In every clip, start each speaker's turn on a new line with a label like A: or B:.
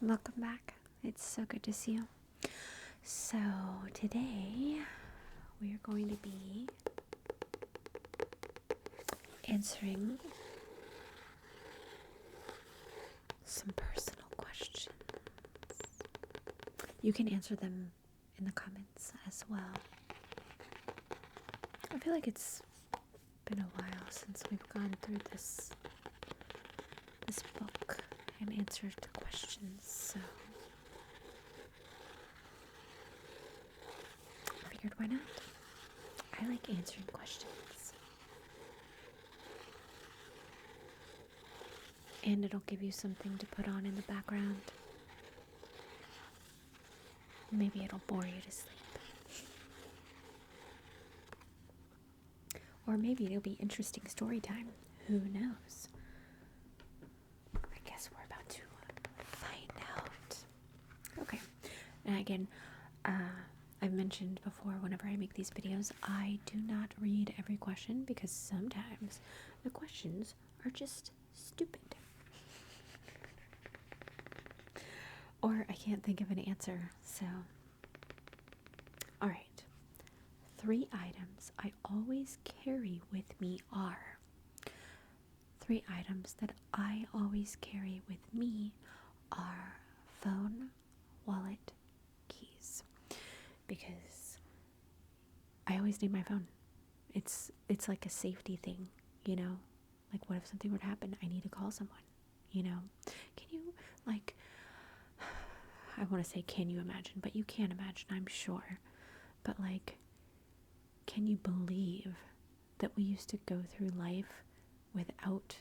A: Welcome back. It's so good to see you. So, today we are going to be answering some personal questions. You can answer them in the comments as well. I feel like it's been a while since we've gone through this book and answered the questions, so I figured why not? I like answering questions. And it'll give you something to put on in the background. Maybe it'll bore you to sleep. Or maybe it'll be interesting story time. Who knows? I guess we're about to find out. Okay. And again, I've mentioned before, whenever I make these videos, I do not read every question because sometimes the questions are just stupid. Or I can't think of an answer, so. Alright. 3 items I always carry with me are. 3 items that I always carry with me are phone, wallet, keys. Because I always need my phone. It's like a safety thing, you know? Like, what if something would happen? I need to call someone, you know? Can you, like, I want to say can you imagine, but you can't imagine, I'm sure. But, like, can you believe that we used to go through life without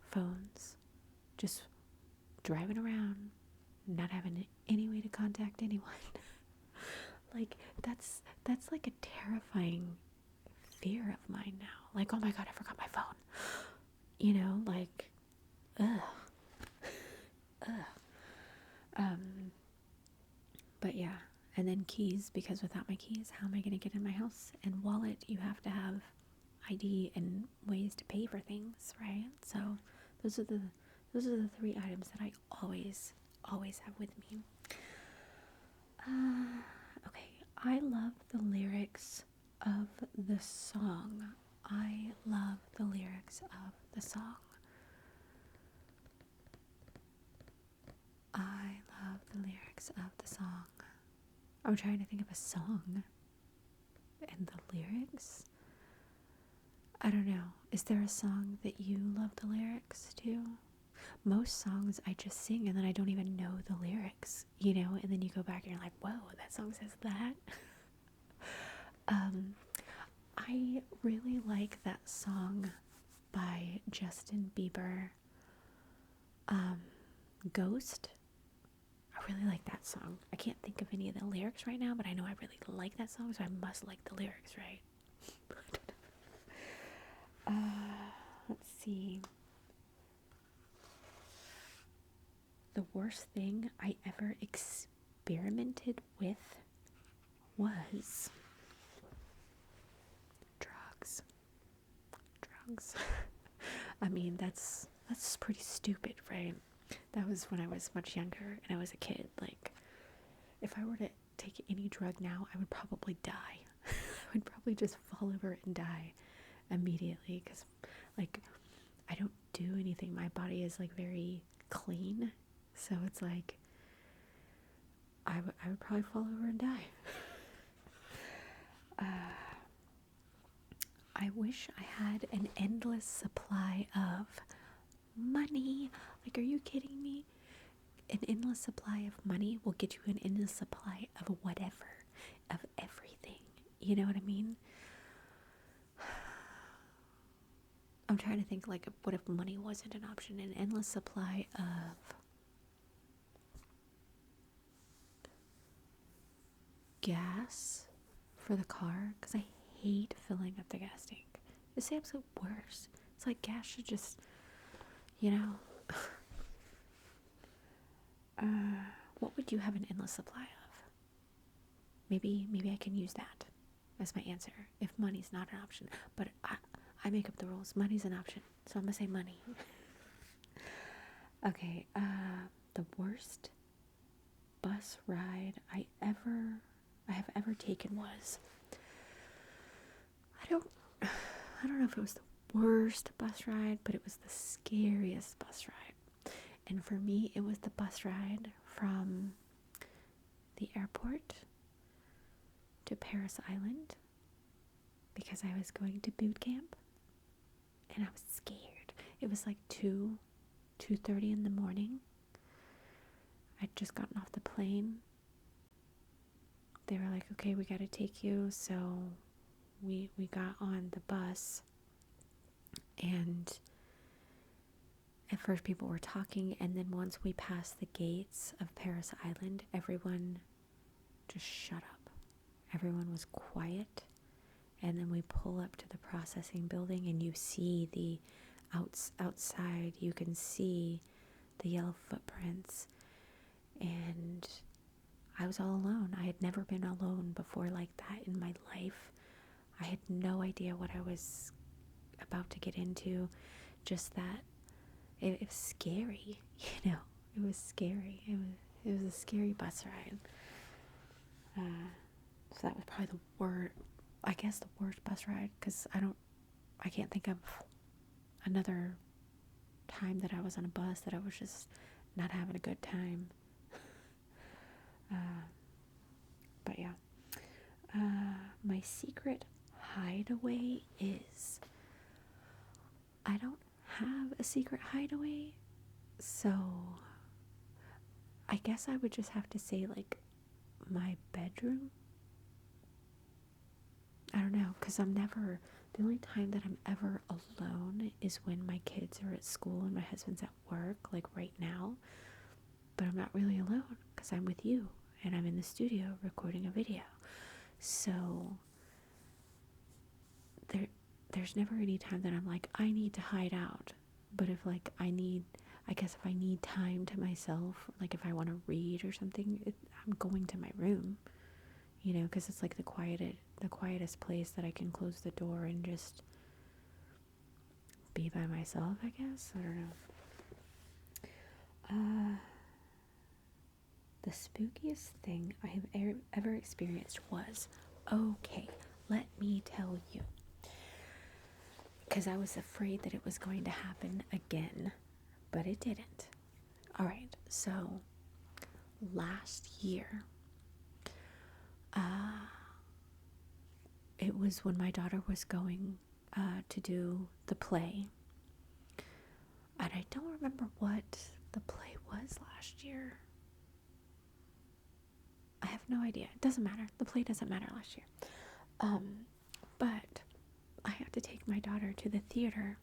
A: phones? Just driving around, not having any way to contact anyone. Like, that's like a terrifying fear of mine now. Like, oh my god, I forgot my phone. You know, like, ugh. But yeah, and then keys, because without my keys, how am I going to get in my house? And wallet, you have to have ID and ways to pay for things, right? So those are the 3 items that I always have with me. Okay, I love the lyrics of the song. I love the lyrics of the song. I love the lyrics of the song. I'm trying to think of a song and the lyrics. I don't know. Is there a song that you love the lyrics to? Most songs I just sing and then I don't even know the lyrics, you know, and then you go back and you're like, whoa, that song says that. I really like that song by Justin Bieber, Ghost. I really like that song. I can't think of any of the lyrics right now, but I know I really like that song, so I must like the lyrics, right? Let's see. The worst thing I ever experimented with was drugs. I mean, that's pretty stupid, right? That was when I was much younger and I was a kid. Like, if I were to take any drug now, I would probably die. I would probably just fall over and die immediately because, like, I don't do anything. My body is, like, very clean. So it's like, I would probably fall over and die. I wish I had an endless supply of money. Like, are you kidding me? An endless supply of money will get you an endless supply of whatever, of everything. You know what I mean? I'm trying to think, like, what if money wasn't an option? An endless supply of gas for the car, because I hate filling up the gas tank. It's the absolute worst. It's like gas should just, you know. What would you have an endless supply of? Maybe I can use that as my answer if money's not an option. But I make up the rules. Money's an option, so I'm gonna say money. Okay. The worst bus ride I have ever taken was, I don't I don't know if it was the worst bus ride, but it was the scariest bus ride. And for me, it was the bus ride from the airport to Paris Island, because I was going to boot camp and I was scared. It was like 2:30 in the morning. I'd just gotten off the plane. They were like, okay, we got to take you. So we got on the bus, and at first people were talking, and then once we passed the gates of Paris Island, everyone just shut up. Everyone was quiet. And then we pull up to the processing building, and you see the outside, you can see the yellow footprints. And I was all alone. I had never been alone before like that in my life. I had no idea what I was about to get into. Just that it was scary, you know. It was scary. It was a scary bus ride. So that was probably the worst bus ride, because I can't think of another time that I was on a bus that I was just not having a good time. But yeah, my secret hideaway is, I don't have a secret hideaway, so I guess I would just have to say like my bedroom. I don't know, because the only time that I'm ever alone is when my kids are at school and my husband's at work, like right now. But I'm not really alone, because I'm with you and I'm in the studio recording a video. So there's never any time that I'm like, I need to hide out. But if like I guess if I need time to myself, like if I want to read or something, I'm going to my room, you know, because it's like the quietest place that I can close the door and just be by myself, I guess. I don't know. The spookiest thing I have ever experienced was, okay, let me tell you, because I was afraid that it was going to happen again, but it didn't. All right, so last year, it was when my daughter was going to do the play, and I don't remember what the play was last year. I have no idea. It doesn't matter. The play doesn't matter last year. But I had to take my daughter to the theater,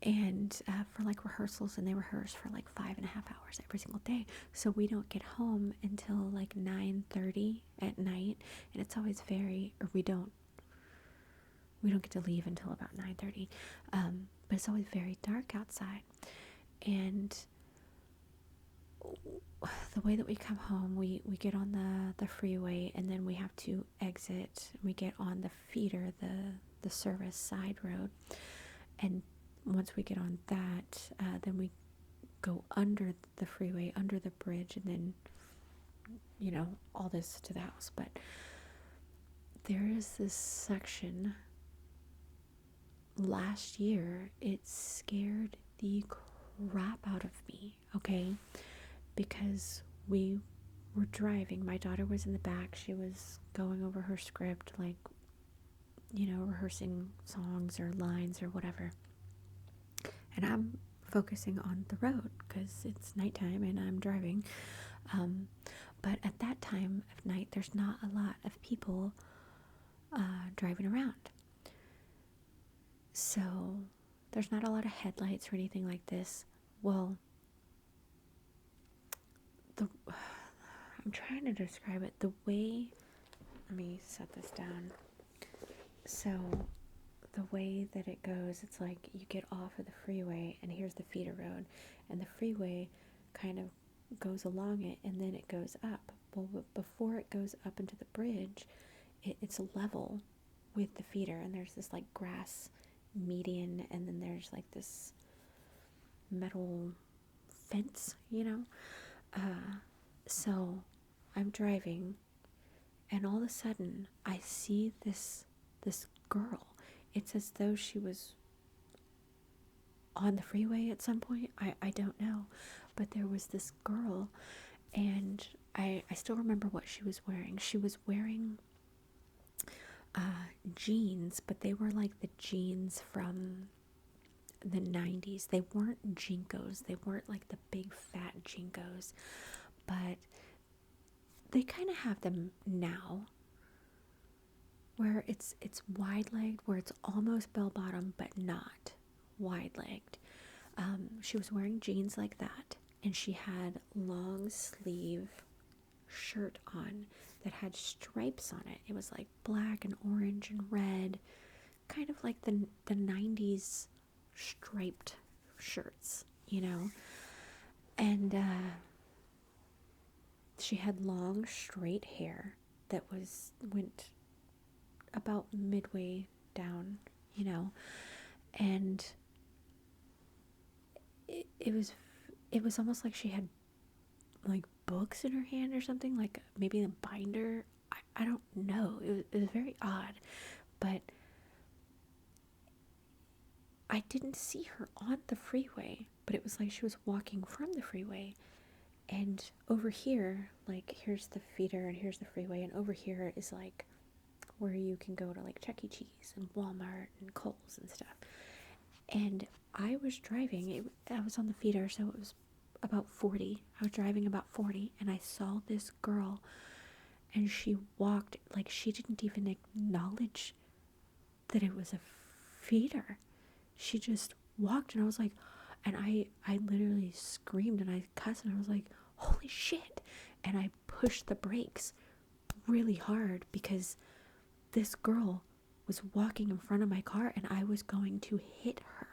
A: and for like rehearsals, and they rehearse for like 5.5 hours every single day. So we don't get home until like 9:30 at night, and it's always we don't get to leave until about 9:30. But it's always very dark outside, and the way that we come home, we get on the freeway, and then we have to exit. We get on the feeder, the service side road, and once we get on that, then we go under the freeway, under the bridge, and then, you know, all this to the house. But there is this section last year, it scared the crap out of me, okay? Because we were driving. My daughter was in the back. She was going over her script, like, you know, rehearsing songs or lines or whatever. And I'm focusing on the road because it's nighttime and I'm driving. But at that time of night, there's not a lot of people driving around. So there's not a lot of headlights or anything like this. Well, I'm trying to describe it. The way, let me set this down. So the way that it goes, it's like you get off of the freeway and here's the feeder road, and the freeway kind of goes along it, and then it goes up. Well, before it goes up into the bridge, it's level with the feeder, and there's this like grass median, and then there's like this metal fence, you know. So I'm driving, and all of a sudden I see this girl. It's as though she was on the freeway at some point. I don't know. But there was this girl, and I still remember what she was wearing. She was wearing jeans, but they were like the jeans from the 90s. They weren't Jinkos. They weren't like the big fat Jinkos, but they kind of have them now, where it's wide-legged, where it's almost bell-bottom but not wide-legged. She was wearing jeans like that, and she had long sleeve shirt on that had stripes on it. It was like black and orange and red, kind of like the 90s striped shirts, you know. And she had long straight hair that went about midway down, you know. And it was almost like she had like books in her hand or something, like maybe a binder. I don't know. It was very odd, but I didn't see her on the freeway, but it was like she was walking from the freeway. And over here, like, here's the feeder and here's the freeway, and over here is like where you can go to like Chuck E. Cheese and Walmart and Kohl's and stuff. And I was driving, I was on the feeder, so it was about 40. I was driving about 40, and I saw this girl, and she walked like she didn't even acknowledge that it was a feeder. She just walked, and I was like, and I literally screamed and I cussed, and I was like, holy shit. And I pushed the brakes really hard because this girl was walking in front of my car and I was going to hit her.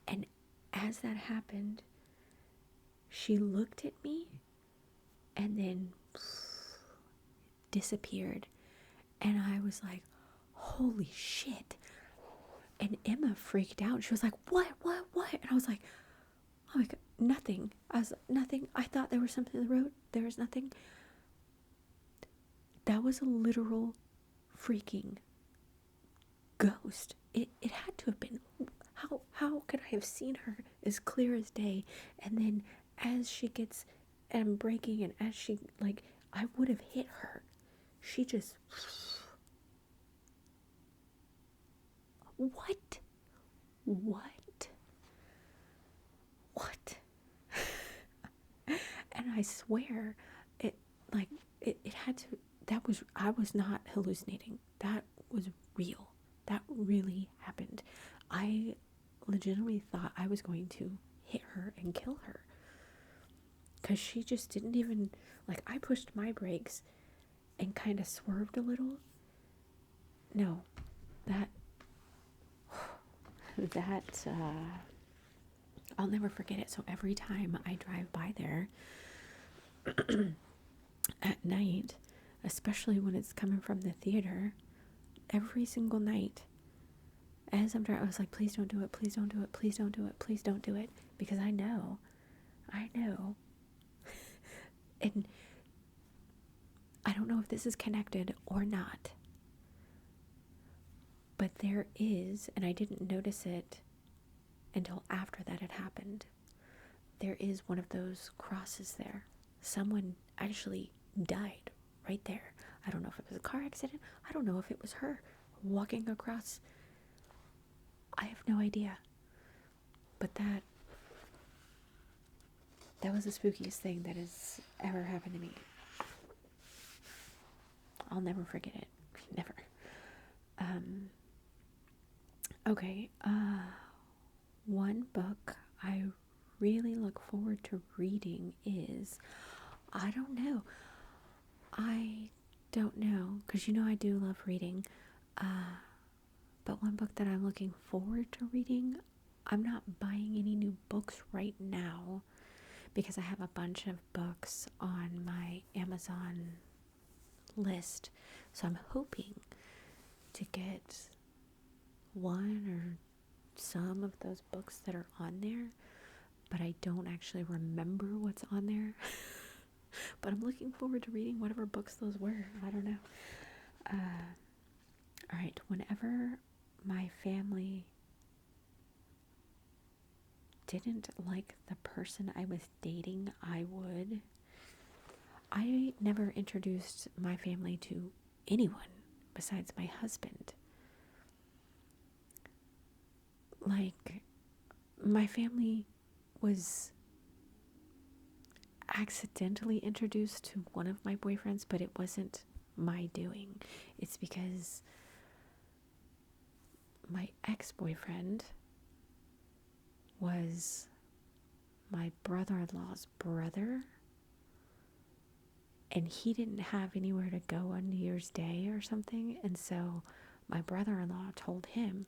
A: And as that happened, she looked at me and then disappeared. And I was like, holy shit. And Emma freaked out. She was like, what? And I was like, oh my God, nothing. Nothing. I thought there was something in the road. There was nothing. That was a literal freaking ghost. It had to have been. How could I have seen her as clear as day? And then as she gets, and I'm braking, and as she, like, I would have hit her. She just, what? And I swear, it had to, I was not hallucinating. That was real. That really happened. I legitimately thought I was going to hit her and kill her. Because she just didn't even, like, I pushed my brakes and kind of swerved a little. No, that, I'll never forget it. So every time I drive by there at night, especially when it's coming from the theater, every single night, as I'm driving, I was like, please don't do it, please don't do it, please don't do it, please don't do it, because I know, and I don't know if this is connected or not, but there is, and I didn't notice it until after that had happened, there is one of those crosses there. Someone actually died right there. I don't know if it was a car accident. I don't know if it was her walking across. I have no idea. But that was the spookiest thing that has ever happened to me. I'll never forget it. Never. Okay. One book I really look forward to reading is, I don't know, because you know I do love reading, but one book that I'm looking forward to reading, I'm not buying any new books right now because I have a bunch of books on my Amazon list, so I'm hoping to get one or some of those books that are on there, but I don't actually remember what's on there. But I'm looking forward to reading whatever books those were. I don't know. All right, whenever my family didn't like the person I was dating, I never introduced my family to anyone besides my husband. Like, my family was accidentally introduced to one of my boyfriends, but it wasn't my doing. It's because my ex-boyfriend was my brother-in-law's brother, and he didn't have anywhere to go on New Year's Day or something, and so my brother-in-law told him,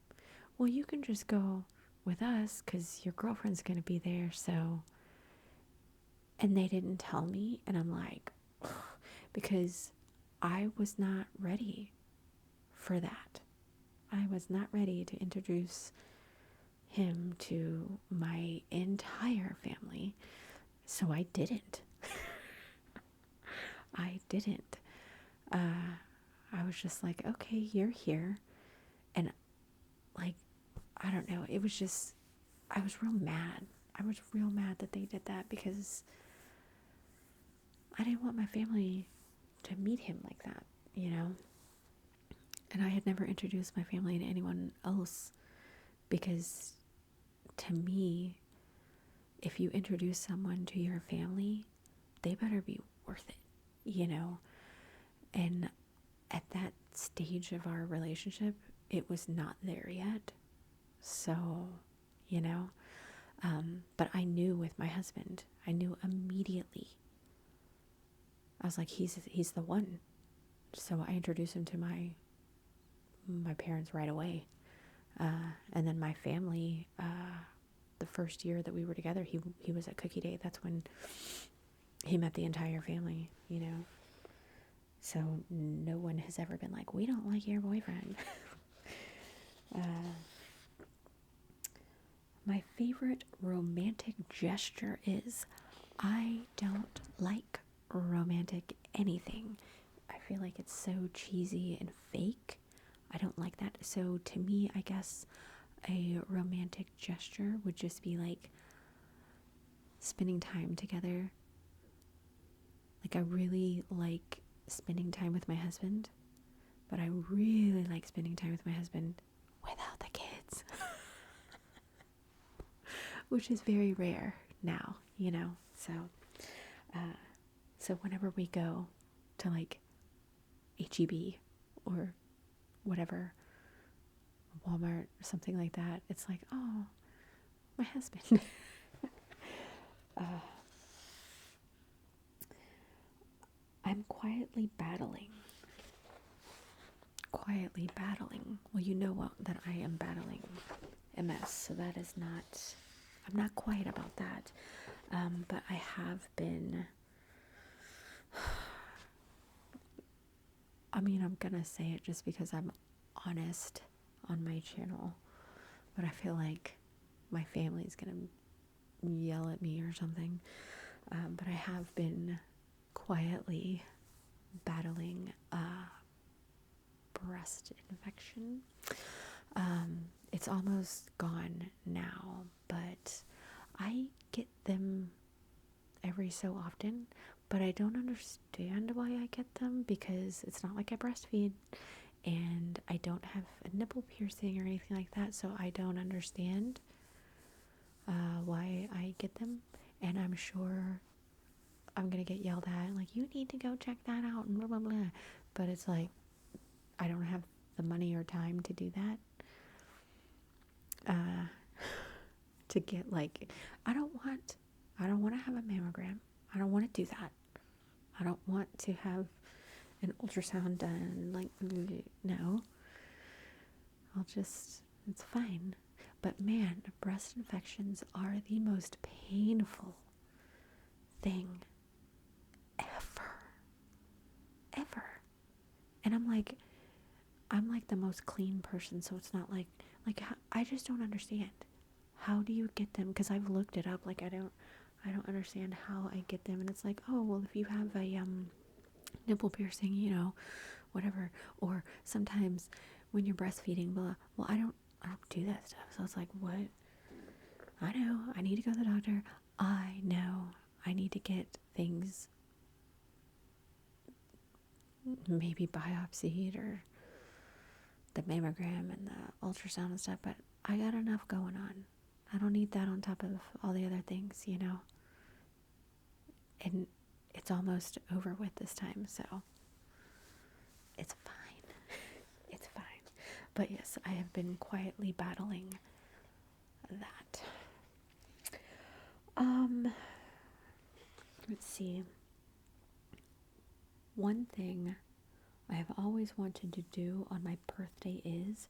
A: well, you can just go with us because your girlfriend's going to be there. So, and they didn't tell me, and I'm like, because I was not ready for that. I was not ready to introduce him to my entire family, so I didn't. I didn't. I was just like, okay, you're here. And like, I don't know. It was just, I was real mad. I was real mad that they did that because I didn't want my family to meet him like that, you know? And I had never introduced my family to anyone else because to me, if you introduce someone to your family, they better be worth it, you know? And at that stage of our relationship, it was not there yet. So, you know, but I knew with my husband, I knew immediately. I was like, he's the one. So I introduced him to my parents right away. And then my family, the first year that we were together, he was at Cookie Day. That's when he met the entire family, you know. So no one has ever been like, we don't like your boyfriend. My favorite romantic gesture is I don't like romantic anything. I feel like it's so cheesy and fake. I don't like that. So to me, I guess a romantic gesture would just be like spending time together. Like, I really like spending time with my husband, but I really like spending time with my husband without the kids. Which is very rare now, you know. So whenever we go to like HEB or whatever, Walmart, something like that, it's like, oh, my husband. I'm quietly battling. Quietly battling. Well, you know what, that I am battling MS, so that is not, I'm not quiet about that. But I have been, I mean, I'm gonna say it just because I'm honest on my channel, but I feel like my family's gonna yell at me or something. But I have been quietly battling breast infection. It's almost gone now, but I get them every so often, but I don't understand why I get them because it's not like I breastfeed and I don't have a nipple piercing or anything like that, so I don't understand why I get them. And I'm sure I'm gonna get yelled at, like, you need to go check that out and blah blah blah, but it's like I don't have the money or time to do that. To get, like, I don't want to have a mammogram. I don't want to do that. I don't want to have an ultrasound done. Like, no. It's fine. But man, breast infections are the most painful thing ever. Ever. And I'm like the most clean person, so it's not like I just don't understand. how do you get them? Because I've looked it up. Like, I don't understand how I get them. And it's like, oh, well, if you have a nipple piercing, whatever. Or sometimes when you're breastfeeding, blah. Well, I don't do that stuff. So it's like, what? I know I need to go to the doctor. I know I need to get things maybe biopsied or the mammogram and the ultrasound and stuff, but I got enough going on. I don't need that on top of all the other things, And it's almost over with this time, so it's fine. It's fine. But yes, I have been quietly battling that. Let's see. One thing I have always wanted to do on my birthday is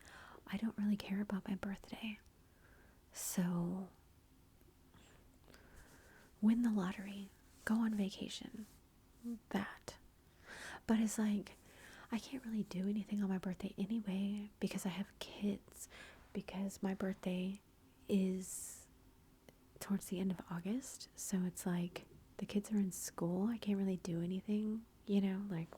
A: I don't really care about my birthday. So, win the lottery, go on vacation, that. But it's like, I can't really do anything on my birthday anyway because I have kids, because my birthday is towards the end of August. So it's like, the kids are in school. I can't really do anything, like.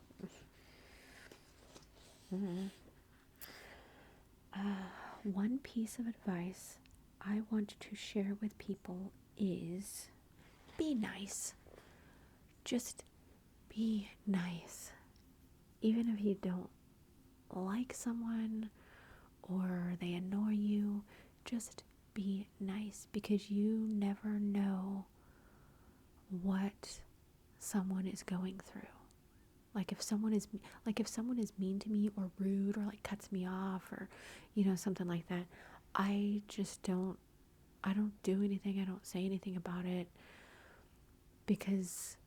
A: One piece of advice I want to share with people is be nice. Just be nice. Even if you don't like someone or they annoy you, just be nice, because you never know what someone is going through. Like if someone is mean to me or rude or like cuts me off or something like that, I don't do anything. I don't say anything about it, because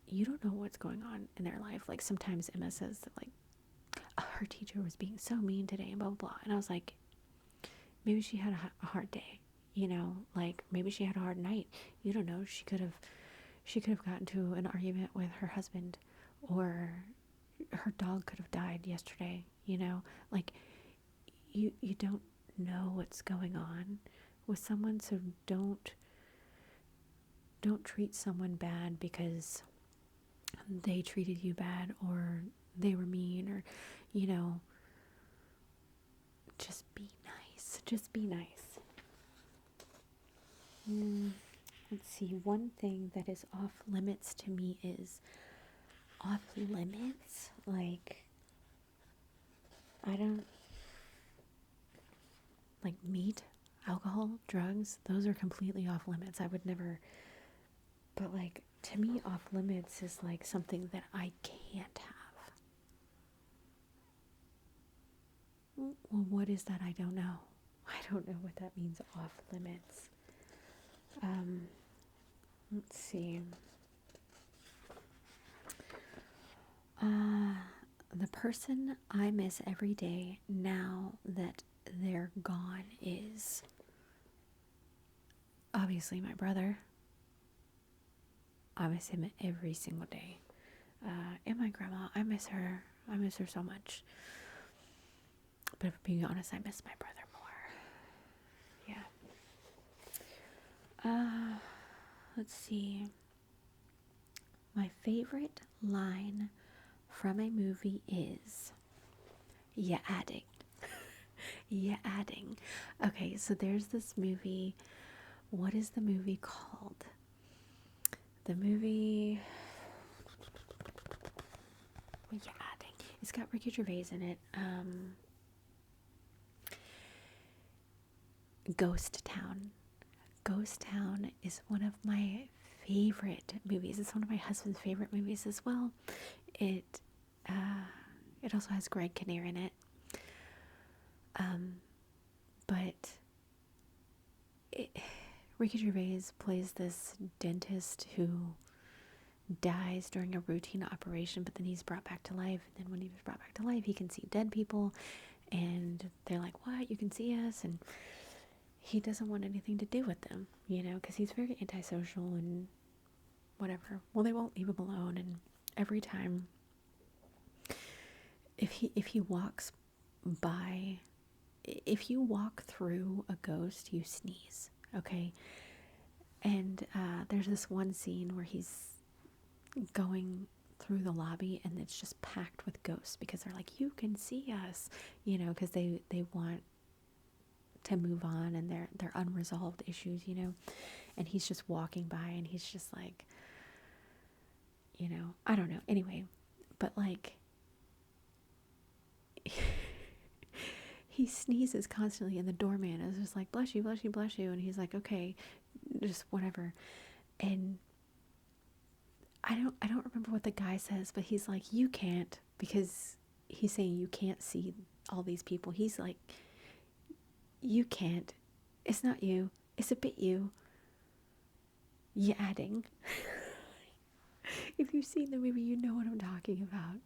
A: you don't know what's going on in their life. Like sometimes Emma says that like her teacher was being so mean today and blah blah blah, and I was like, maybe she had a hard day, like maybe she had a hard night. You don't know. She could have gotten to an argument with her husband, or her dog could have died yesterday. Like you don't know what's going on with someone, so don't treat someone bad because they treated you bad or they were mean, or just be nice. Just be nice. Let's see. One thing that is off limits to me is off limits. Like, I don't like meat, alcohol, drugs. Those are completely off limits. I would never. But like, to me, off limits is like something that I can't have. Well, what is that? I don't know. I don't know what that means, off limits. Let's see. The person I miss every day now that they're gone is obviously my brother. I miss him every single day. And my grandma, I miss her. I miss her so much. But if I'm being honest, I miss my brother more. Yeah. Let's see. My favorite line from a movie is, "Yeah, adding." Yeah, adding. Okay, so there's this movie. What is the movie called? The movie... Yeah, adding. It's got Ricky Gervais in it. Ghost Town. Ghost Town is one of my favorite movies. It's one of my husband's favorite movies as well. It also has Greg Kinnear in it. But Ricky Gervais plays this dentist who dies during a routine operation, but then he's brought back to life. And then when he was brought back to life, he can see dead people, and they're like, "What? You can see us?" And he doesn't want anything to do with them, because he's very antisocial and whatever. Well, they won't leave him alone, and every time, if he walks by if you walk through a ghost, you sneeze, okay? And there's this one scene where he's going through the lobby and it's just packed with ghosts because they're like, you can see us, you know, because they want to move on and they're unresolved issues, you know. And he's just walking by and he's just like, you know, I don't know. Anyway, but like he sneezes constantly and the doorman is just like, bless you, bless you, bless you, and he's like, okay, just whatever. And I don't remember what the guy says, but he's like, you can't, because he's saying you can't see all these people. He's like, you can't. It's not you. It's a bit you. You adding. If you've seen the movie, you know what I'm talking about.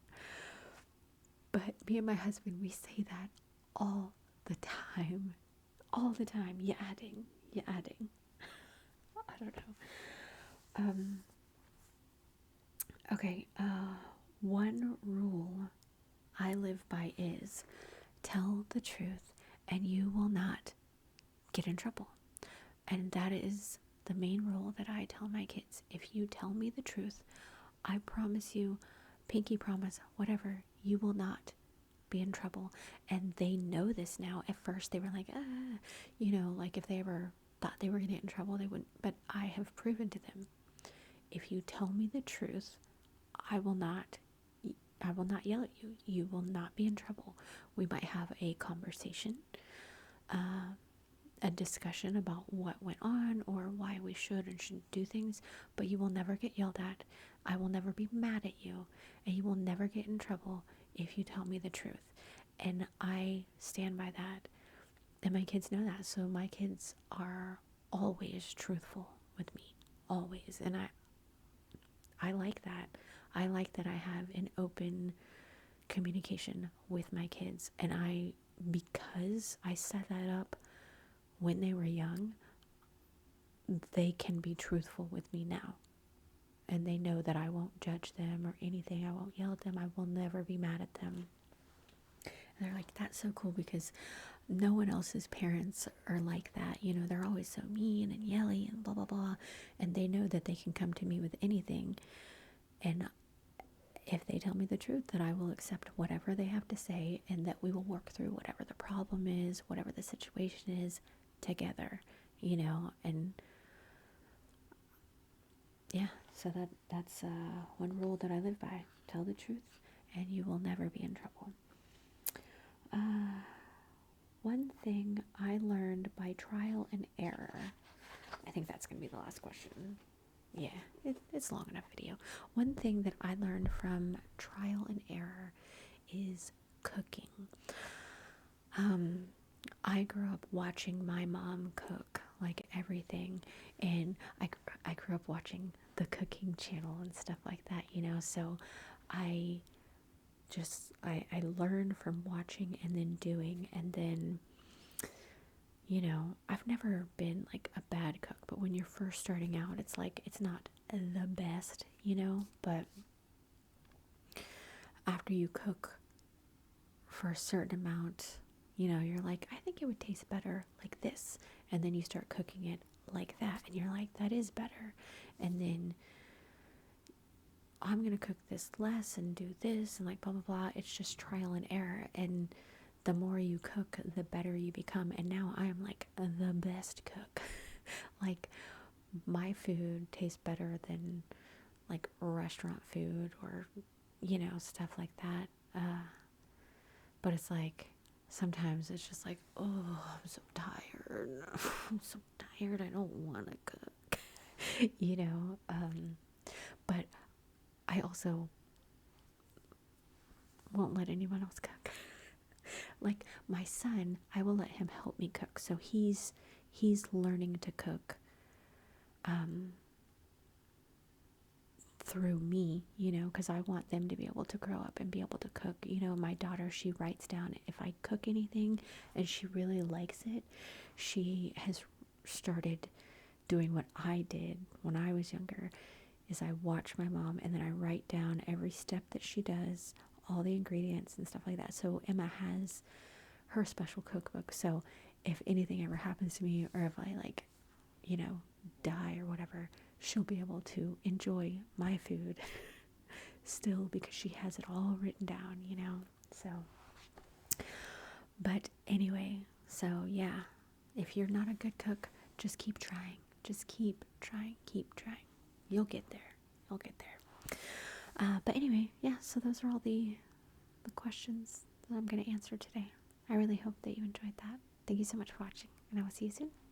A: But me and my husband, we say that all the time. All the time. You adding. You adding. I don't know. Okay. One rule I live by is tell the truth and you will not get in trouble. And that is the main rule that I tell my kids. If you tell me the truth, I promise you, pinky promise, whatever, you will not be in trouble. And they know this now. At first they were like, you know, like if they ever thought they were going to get in trouble, they wouldn't. But I have proven to them, if you tell me the truth, I will not yell at you. You will not be in trouble. We might have a conversation, a discussion about what went on or why we should and shouldn't do things, but you will never get yelled at. I will never be mad at you, and you will never get in trouble if you tell me the truth. And I stand by that, and my kids know that. So my kids are always truthful with me, always. And I like that. I like that I have an open communication with my kids, and because I set that up when they were young, they can be truthful with me now. And they know that I won't judge them or anything. I won't yell at them. I will never be mad at them. And they're like, that's so cool, because no one else's parents are like that. You know, they're always so mean and yelly and blah, blah, blah. And they know that they can come to me with anything. And if they tell me the truth, that I will accept whatever they have to say, and that we will work through whatever the problem is, whatever the situation is, together, you know. And yeah, so that's one rule that I live by. Tell the truth and you will never be in trouble. One thing I learned by trial and error. I think that's going to be the last question. Yeah, it's long enough video. One thing that I learned from trial and error is cooking. I grew up watching my mom cook, like everything, and I grew up watching the cooking channel and stuff like that, you know. So I learned from watching and then doing, and then, you know, I've never been like a bad cook, but when you're first starting out, it's like, it's not the best, you know. But after you cook for a certain amount, you know, you're like, I think it would taste better like this. And then you start cooking it like that, and you're like, that is better. And then I'm going to cook this less and do this and like blah, blah, blah. It's just trial and error. And the more you cook, the better you become. And now I am like the best cook. Like, my food tastes better than like restaurant food or, you know, stuff like that. But it's like, sometimes it's just like, oh, I'm so tired. I'm so tired. I don't want to cook, you know. But I also won't let anyone else cook. Like my son, I will let him help me cook. So he's learning to cook through me, you know, because I want them to be able to grow up and be able to cook. You know, my daughter, she writes down if I cook anything and she really likes it. She has started doing what I did when I was younger, is I watch my mom and then I write down every step that she does, all the ingredients and stuff like that. So Emma has her special cookbook. So if anything ever happens to me, or if I like, you know, die or whatever, she'll be able to enjoy my food still because she has it all written down, you know. So, but anyway, so yeah, if you're not a good cook, just keep trying. Just keep trying, keep trying. You'll get there. You'll get there. But anyway, yeah, so those are all the questions that I'm going to answer today. I really hope that you enjoyed that. Thank you so much for watching, and I will see you soon.